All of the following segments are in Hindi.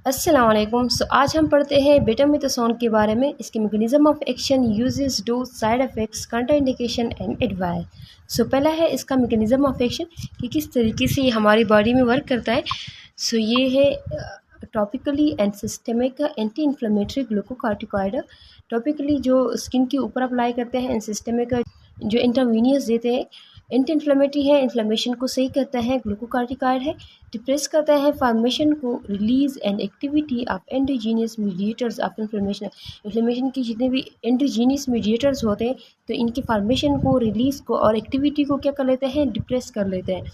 अस्सलाम वालेकुम। आज हम पढ़ते हैं बेटामेथासोन के बारे में, इसके mechanism of action, uses, dose, side effects, contraindication and advice. पहला है इसका मैकेनिज्म ऑफ एक्शन कि किस तरीके से ये हमारी बॉडी में वर्क करता है। ये है topically and systemic anti inflammatory glucocorticoid. Topically जो स्किन के ऊपर अप्लाई करते हैं, एंड सिस्टमिक जो इंटरवीनियस देते हैं। एंटी इन्फ्लेमेटरी है, इन्फ्लेमेशन को सही करता है। ग्लूकोकॉर्टिकॉइड है, डिप्रेस करता है फॉर्मेशन को, release and activity of endogenous mediators of inflammation. Inflammation की जितने भी एंडोजीनियस मीडिएटर्स होते हैं तो इनकी फॉर्मेशन को, रिलीज को और एक्टिविटी को क्या कर लेते हैं, डिप्रेस कर लेते हैं।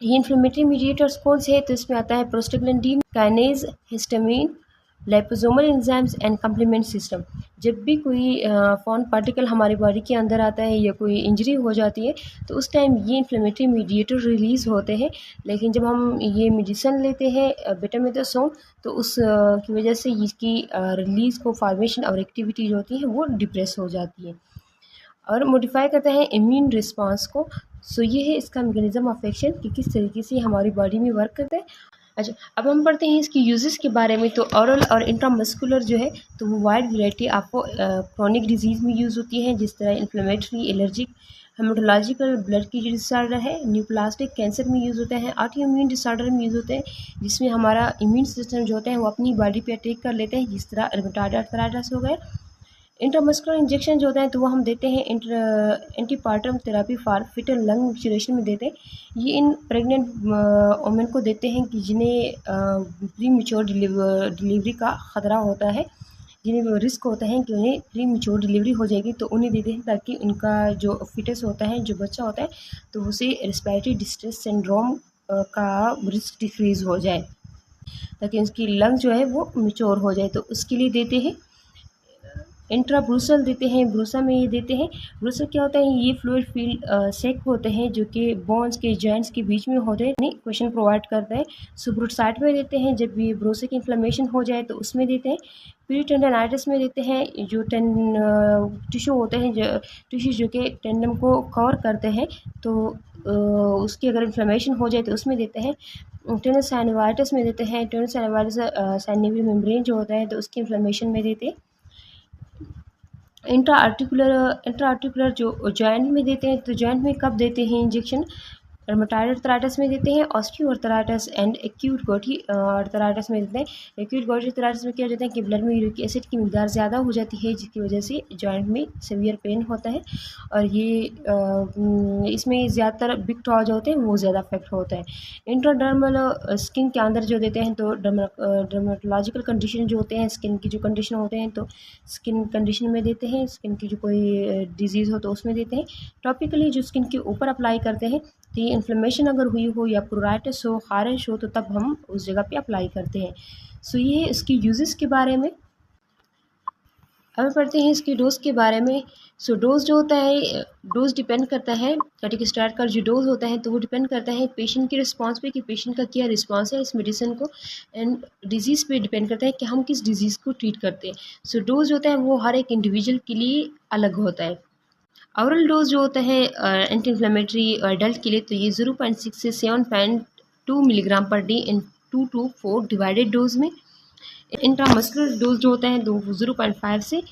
ये इन्फ्लेमेटरी मीडिएटर्स कौन से हैं? तो इसमें आता है prostaglandin, kinase, histamine, liposomal enzymes and complement system. जब भी कोई फॉरेन पार्टिकल हमारी बॉडी के अंदर आता है या कोई इंजरी हो जाती है तो उस टाइम ये इन्फ्लेमेटरी मीडिएटर रिलीज़ होते हैं। लेकिन जब हम ये मेडिसिन लेते हैं बेटामेथासोन तो उस की वजह से इसकी रिलीज़ को, फॉर्मेशन और एक्टिविटी जो होती है वो डिप्रेस हो जाती है और मॉडिफाई करता है इम्यून रिस्पांस को। ये है इसका मैकेनिज्म ऑफ एक्शन कि किस तरीके से हमारी बॉडी में वर्क करता है। अच्छा, अब हम पढ़ते हैं इसकी यूजेस के बारे में। तो ऑरल और इंट्रामस्कुलर जो है तो वो वाइड वैरायटी आपको क्रोनिक डिजीज़ में यूज़ होती है, जिस तरह इन्फ्लेमेटरी, एलर्जिक, हेमेटोलॉजिकल, ब्लड की जो डिसऑर्डर है, न्यूप्लास्टिक, कैंसर में यूज़ होते हैं, ऑटो इम्यून डिसऑर्डर में यूज़ होते हैं, जिसमें हमारा इम्यून सिस्टम जो होता है वो अपनी बॉडी पे अटैक कर लेते हैं, जिस तरह रुमेटॉइड आर्थराइटिस हो गया। इंट्रामस्कुलर इंजेक्शन जो होता है तो वो हम देते हैं antepartum therapy for fetal lung maturation में देते हैं। ये इन प्रेग्नेंट वुमेन को देते हैं कि जिन्हें प्री मैच्योर डिलीवरी का ख़तरा होता है, जिन्हें रिस्क होता है कि उन्हें प्री मैच्योर डिलीवरी हो जाएगी, तो उन्हें देते हैं ताकि उनका जो फिटस होता है, जो बच्चा होता है, तो उसे रेस्पिरेटरी डिस्ट्रेस सिंड्रोम का रिस्क डिक्रीज़ हो जाए, ताकि उसकी लंग जो है वो मैच्योर हो जाए, तो उसके लिए देते हैं। इंट्राब्रूसल देते हैं, ब्रूसा में ये देते हैं। ब्रूसा क्या होता है? ये फ्लूइड फील्ड सेक होते हैं जो कि बोन्स के जॉइंट्स के बीच में होते हैं, क्वेश्चन प्रोवाइड करता है। सुब्रूट साइड में देते हैं, जब ये ब्रूसा की इन्फ्लेमेशन हो जाए तो उसमें देते हैं। पेरिटेंडाइटिस में देते हैं, जो टिश्यू होते हैं, जो टिश्यू जो कि टेंडन को कवर करते हैं, तो उसकी अगर इन्फ्लेमेशन हो जाए तो उसमें देते हैं। टेनस साइनोवाइटिस में देते हैं। टेनस साइनोवाइटिस साइनोवियल मेम्ब्रेन जो होता है तो उसकी इन्फ्लेमेशन में देते हैं। इंट्रा आर्टिकुलर जो जॉइंट में देते हैं, तो जॉइंट में कब देते हैं इंजेक्शन? रुमेटॉइड आर्थराइटिस में देते हैं, osteo arthritis and acute gouty arthritis में देते हैं। एक्यूट गॉटी आर्थराइटिस में क्या हो जाता है कि ब्लड में यूरिक एसिड की मिकदार ज़्यादा हो जाती है, जिसकी वजह से जॉइंट में सीवियर पेन होता है और ये इसमें ज़्यादातर बिग टॉ जो होते हैं वो ज़्यादा अफेक्ट होता है। इंट्राडर्मल स्किन के अंदर जो देते हैं तो डर्मेटोलॉजिकल कंडीशन जो होते हैं, स्किन की जो कंडीशन होते हैं तो स्किन कंडीशन में देते हैं। स्किन की जो कोई डिजीज़ हो तो उसमें देते हैं। टॉपिकली जो स्किन के ऊपर अप्लाई करते हैं, तो ये इन्फ्लेमेशन अगर हुई हो या प्रोराइटिस हो, खारिश हो, तो तब हम उस जगह पे अप्लाई करते हैं। ये है इसकी यूजेस के बारे में। अब पढ़ते हैं इसकी डोज के बारे में। डोज जो होता है, डोज डिपेंड करता है, कार्टिकोस्टेरॉइड का जो डोज होता है तो वो डिपेंड करता है पेशेंट के रिस्पांस पे कि पेशेंट का क्या रिस्पांस है इस मेडिसिन को, एंड डिजीज़ पे डिपेंड करता है कि हम किस डिजीज़ को ट्रीट करते हैं। डोज होता है वो हर एक इंडिविजुअल के लिए अलग होता है। ओरल डोज जो होता है एंटी इन्फ्लेमेटरी एडल्ट के लिए, तो ये 0.6 से 7.2 milligram per day in 2 to 4 divided dose में। इंट्रामस्कुलर डोज जो होता है तो 0.5 से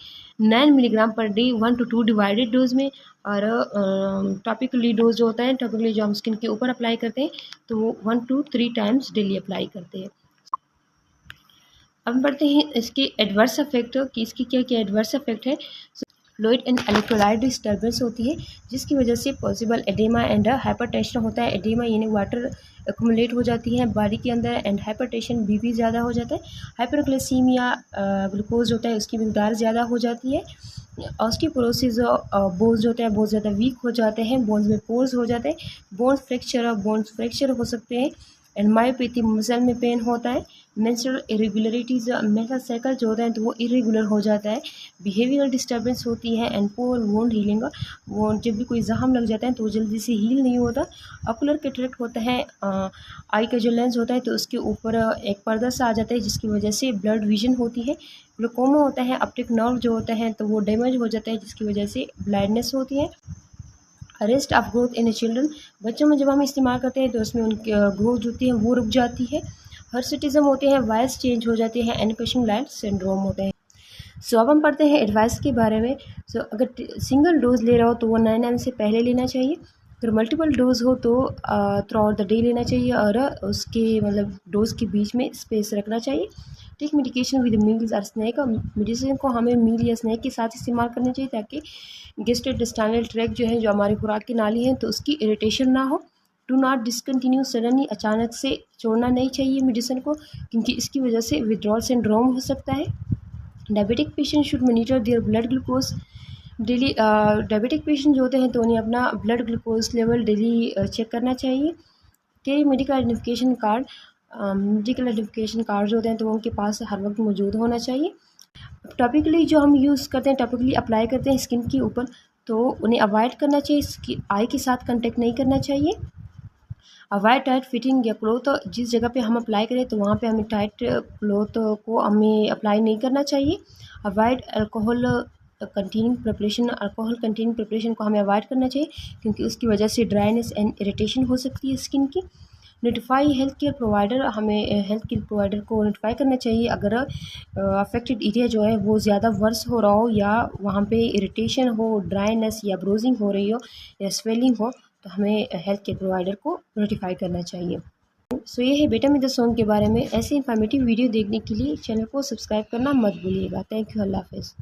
9 milligram per day 1 to 2 divided dose में। और टॉपिकली डोज जो होता है, टॉपिकली जो हम स्किन के ऊपर अप्लाई करते हैं तो वो 1 to 3 टाइम्स डेली अप्लाई करते हैं। अब बढ़ते हैं इसके एडवर्स इफेक्ट कि इसकी क्या क्या एडवर्स इफेक्ट है। फ्लूइड एंड इलेक्ट्रोलाइट डिस्टर्बेंस होती है, जिसकी वजह से पॉसिबल एडेमा एंड हाइपरटेंशन होता है। एडेमा यानी वाटर एक्यूमुलेट हो जाती है बॉडी के अंदर, एंड हाइपरटेंशन बीपी ज़्यादा हो जाता है। हाइपरग्लाइसीमिया, ग्लूकोज होता है उसकी मिकदार ज़्यादा हो जाती है। ऑस्टियोपोरोसिस, बोन्स जो होता है बहुत ज़्यादा वीक हो जाते हैं, बोन्स में पोर्स हो जाते हैं, बोन्स फ्रैक्चर हो सकते हैं, एंड मायोपैथी, मसल में पेन होता है। मेंस्ट्रुअल इरेगुलरिटीज़, मेंस्ट्रुअल साइकिल जो होता है तो वो इरेगुलर हो जाता है। बिहेवियरल डिस्टर्बेंस होती है, एंड पुअर वुंड हीलिंग, वो जब भी कोई जख्म लग जाता है तो वो जल्दी से हील नहीं होता। ऑकुलर कैटरेक्ट होता है, आई का जो लेंस होता है तो उसके ऊपर एक पर्दा सा आ जाता है, जिसकी वजह से ब्लड विजन होती है। ग्लूकोमा होता है, ऑप्टिक नर्व जो होता है तो वो डैमेज हो जाता है, जिसकी वजह से ब्लाइंडनेस होती है। Arrest of growth in children, बच्चों में जब हम इस्तेमाल करते हैं तो उसमें उनकी ग्रोथ जो होती है वो रुक जाती है। हर्सिटिज्म होते हैं, वॉइस चेंज हो जाते हैं, एनोपेशन ब्लाइंड सिंड्रोम होते हैं। सो अब हम पढ़ते हैं एडवाइस के बारे में। सो अगर सिंगल डोज ले रहा हो तो वो 9 AM से पहले लेना चाहिए। अगर मल्टीपल डोज हो तो थ्रू आउट द डे लेना चाहिए और उसके मतलब डोज के बीच में स्पेस रखना चाहिए। टेक मेडिकेशन विद मील्स और स्नैक। मेडिसिन को हमें मील या स्नैक के साथ इस्तेमाल करना चाहिए ताकि गैस्ट्रोइंटेस्टाइनल ट्रैक्ट जो है, जो हमारी खुराक की नाली है, तो उसकी इरिटेशन ना हो। Do not discontinue suddenly. अचानक से छोड़ना नहीं चाहिए मेडिसिन को, क्योंकि इसकी वजह से विड्रॉल सिंड्रोम हो सकता है। Diabetic patient should monitor their blood glucose daily. Diabetic patient जो होते हैं तो उन्हें अपना blood glucose level daily check करना चाहिए। के medical identification card. Medical identification card जो होते हैं तो वो उनके पास हर वक्त मौजूद होना चाहिए। टॉपिकली जो हम यूज़ करते हैं, टॉपिकली अप्लाई करते हैं स्किन के ऊपर, तो उन्हें अवॉइड करना चाहिए, आई के साथ कंटेक्ट नहीं करना चाहिए। अवॉइड टाइट फिटिंग या क्लोथ। जिस जगह पे हम अप्लाई करें तो वहाँ पे हमें टाइट क्लोथ को हमें अप्लाई नहीं करना चाहिए। अवॉइड अल्कोहल कंटेनिंग प्रिपरेशन को हमें अवॉइड करना चाहिए, क्योंकि उसकी वजह से ड्राइनेस एंड इरिटेशन हो सकती है स्किन की। Notify health care provider. हमें हेल्थ केयर प्रोवाइडर को नोटिफाई करना चाहिए अगर अफेक्टेड एरिया जो है वो ज़्यादा वर्स हो रहा हो, या वहाँ पे इरिटेशन हो, ड्राइनेस या ब्रोजिंग हो रही हो या स्वेलिंग हो, तो हमें हेल्थ केयर प्रोवाइडर को नोटिफाई करना चाहिए। सो ये है बेटामिथासोन के बारे में। ऐसे इन्फॉर्मेटिव वीडियो देखने के लिए चैनल को सब्सक्राइब करना मत भूलिएगा। Thank you. अल्लाह हाफ़िज़।